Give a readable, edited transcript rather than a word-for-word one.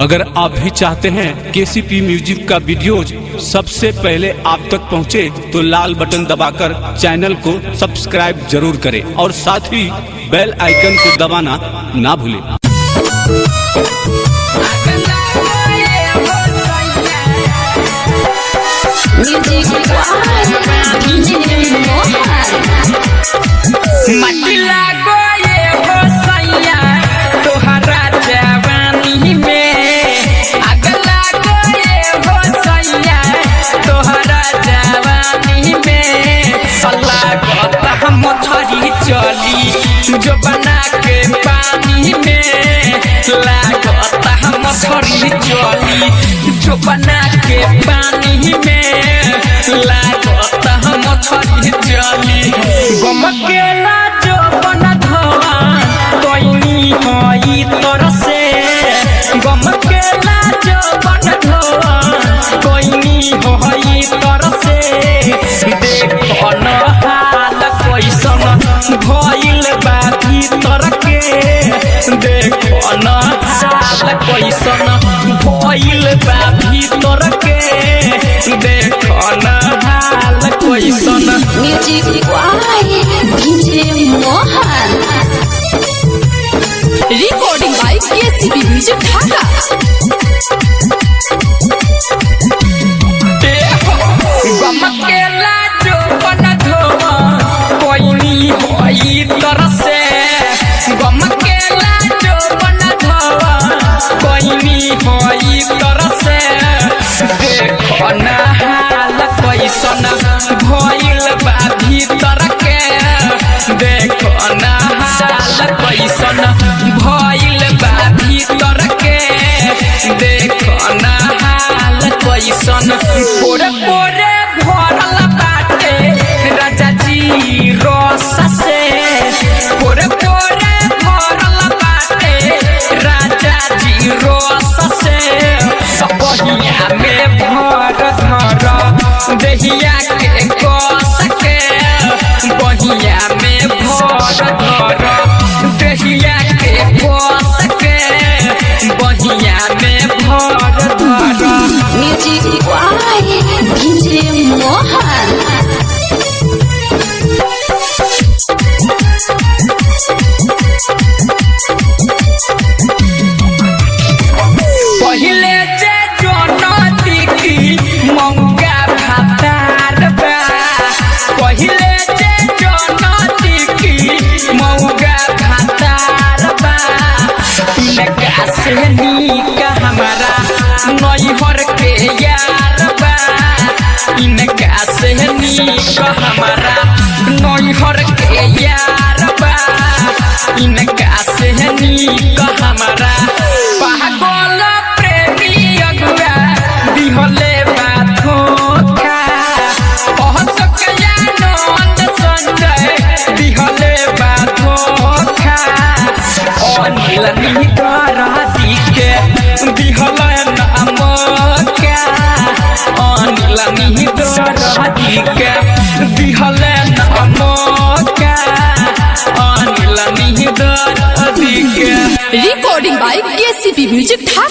अगर आप भी चाहते हैं केसीपी म्यूजिक का वीडियोज सबसे पहले आप तक पहुंचे तो लाल बटन दबाकर चैनल को सब्सक्राइब जरूर करें और साथ ही बेल आइकन को दबाना ना भूलें। चली जो बना के पानी में लागता हम मछली चली जो बना के पानी में लागता हम मछली चली गमकेला जो बना धवा कोई होई तोर से गमकेला जो बना धवा कोई होई तोर से देखो न हाल कैसन भइल बा भीतर के देखो न हाल कैसन भइल बा भीतर के देखो न हाल कैसन। Music by DJ Mohan recording by KCP music Dhaka. गमकेला जो बन धोवा कोई होई तरह से गमकेला जो बन धोवा कोई होई तरह से देखो न हाल कैसन भइल बा भीतर के देखो न हाल कैसन भइल बा भीतर के देखो न हाल कैसन पोरे पोरे भरल बाटे राजा जी रस से पोरे पोरे भरल बाटे राजा जी रस से बहिया में भर धर दहिया के कस के बहिया में भर धर दहिया के कस के बहिया में भर धर। म्यूजिक वाई डीजे मोहन पहिले जे जोनती की मौका भातार बा पहिले जे जोनती की मौका भातार बा इनका से नीक हमारा नैहर के यार बा इनका से नीक हमारा नैहर के यार बा इनका से नीक हमारा पागल प्रेमी अगुआ दिहले बा धोखा नंद संजय दिहले बा धोखा अनिल निकर दिखे दिहले नाम क्या अनिल निकर दिखे दिहले नाम क्या अनिल निकर दिखे। Recording by KCP music Dhaka.